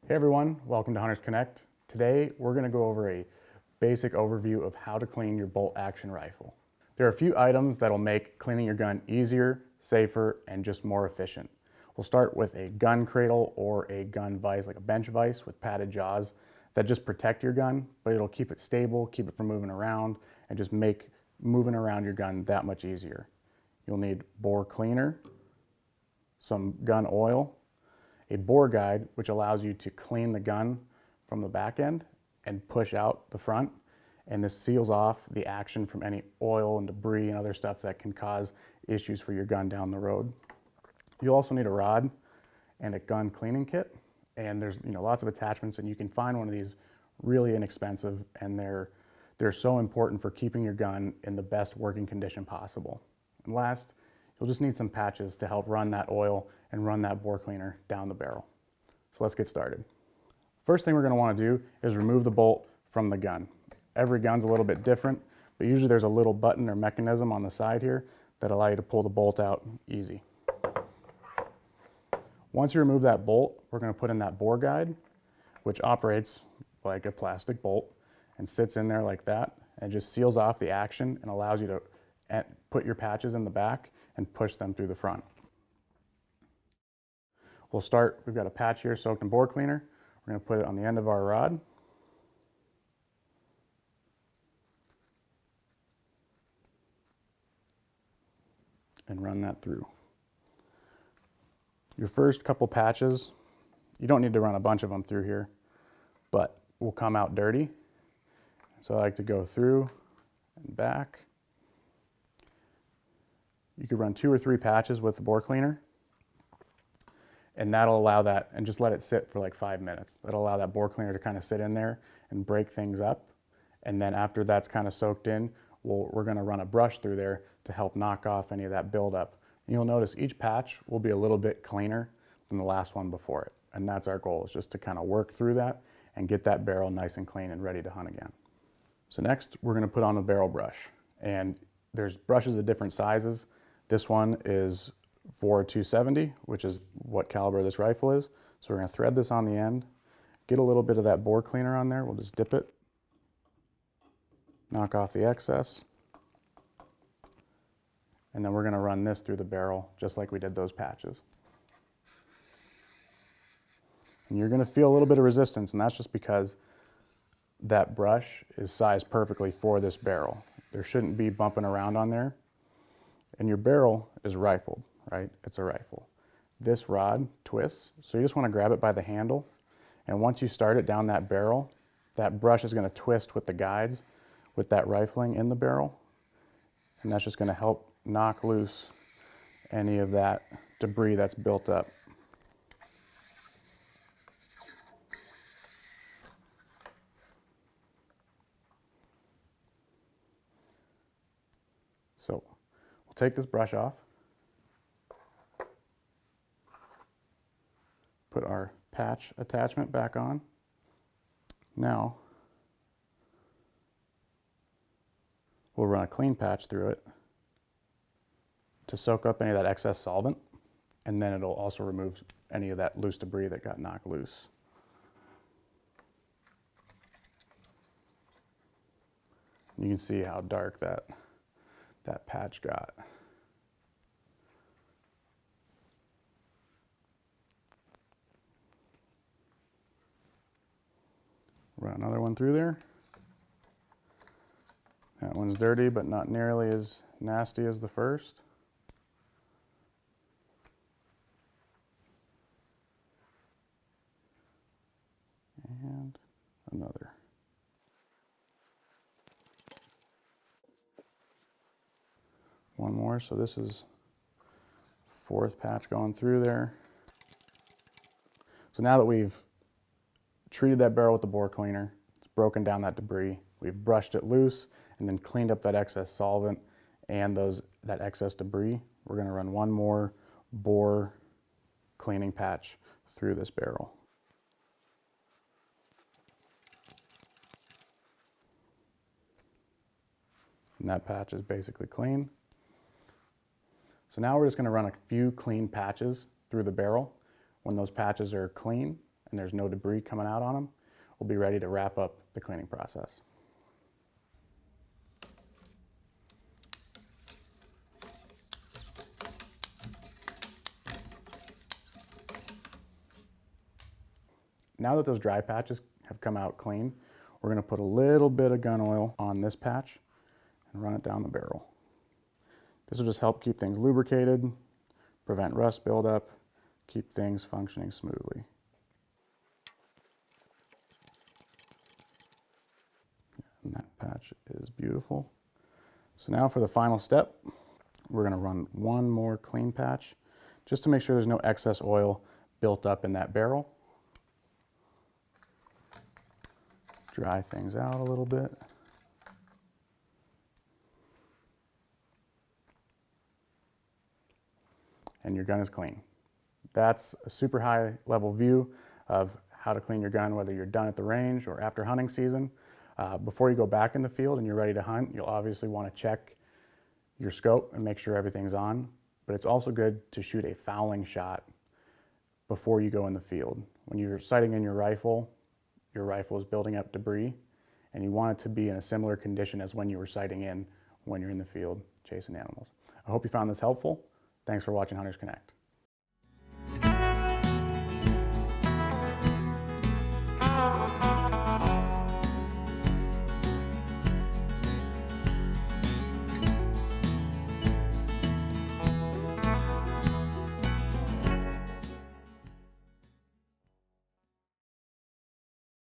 Hey everyone, welcome to Hunters Connect. Today we're going to go over a basic overview of how to clean your bolt action rifle. There are a few items that will make cleaning your gun easier, safer, and just more efficient. We'll start with a gun cradle or a gun vise, like a bench vise with padded jaws that just protect your gun, but it'll keep it stable, keep it from moving around, and just make moving around your gun that much easier. You'll need bore cleaner, some gun oil, a bore guide, which allows you to clean the gun from the back end and push out the front. And this seals off the action from any oil and debris and other stuff that can cause issues for your gun down the road. You'll also need a rod and a gun cleaning kit. And there's lots of attachments, and you can find one of these really inexpensive, and they're so important for keeping your gun in the best working condition possible. And last, you'll just need some patches to help run that oil and run that bore cleaner down the barrel. So let's get started. First thing we're going to want to do is remove the bolt from the gun. Every gun's a little bit different, but usually there's a little button or mechanism on the side here that allow you to pull the bolt out easy. Once you remove that bolt, we're going to put in that bore guide, which operates like a plastic bolt and sits in there like that and just seals off the action and allows you to put your patches in the back and push them through the front. We'll start, we've got a patch here soaked in bore cleaner. We're going to put it on the end of our rod. And run that through. Your first couple patches, you don't need to run a bunch of them through here, but will come out dirty. So I like to go through and back. You could run 2 or 3 patches with the bore cleaner, and that'll allow that, and just let it sit for like 5 minutes. That'll allow that bore cleaner to kind of sit in there and break things up. And then after that's kind of soaked in, we're going to run a brush through there to help knock off any of that buildup. And you'll notice each patch will be a little bit cleaner than the last one before it. And that's our goal, is just to kind of work through that and get that barrel nice and clean and ready to hunt again. So next, we're going to put on a barrel brush. And there's brushes of different sizes. This one is for 270, which is what caliber this rifle is. So we're going to thread this on the end, get a little bit of that bore cleaner on there. We'll just dip it, knock off the excess, and then we're going to run this through the barrel just like we did those patches. And you're going to feel a little bit of resistance, and that's just because that brush is sized perfectly for this barrel. There shouldn't be bumping around on there. And your barrel is rifled, right? It's a rifle. This rod twists, so you just want to grab it by the handle, and once you start it down that barrel, that brush is going to twist with the guides with that rifling in the barrel, and that's just going to help knock loose any of that debris that's built up. So we'll take this brush off, put our patch attachment back on. Now we'll run a clean patch through it to soak up any of that excess solvent, and then it'll also remove any of that loose debris that got knocked loose. You can see how dark that patch got. Run another one through there. That one's dirty, but not nearly as nasty as the first. And another. One more, so this is 4th patch going through there. So now that we've treated that barrel with the bore cleaner, it's broken down that debris, we've brushed it loose and then cleaned up that excess solvent and that excess debris, we're going to run one more bore cleaning patch through this barrel. And that patch is basically clean. So now we're just going to run a few clean patches through the barrel. When those patches are clean, and there's no debris coming out on them, we'll be ready to wrap up the cleaning process. Now that those dry patches have come out clean, we're going to put a little bit of gun oil on this patch and run it down the barrel. This will just help keep things lubricated, prevent rust buildup, keep things functioning smoothly. And that patch is beautiful. So now for the final step, we're going to run one more clean patch just to make sure there's no excess oil built up in that barrel. Dry things out a little bit. And your gun is clean. That's a super high level view of how to clean your gun, whether you're done at the range or after hunting season. Before you go back in the field and you're ready to hunt, you'll obviously want to check your scope and make sure everything's on. But it's also good to shoot a fouling shot before you go in the field. When you're sighting in your rifle is building up debris, and you want it to be in a similar condition as when you were sighting in when you're in the field chasing animals. I hope you found this helpful. Thanks for watching Hunters Connect.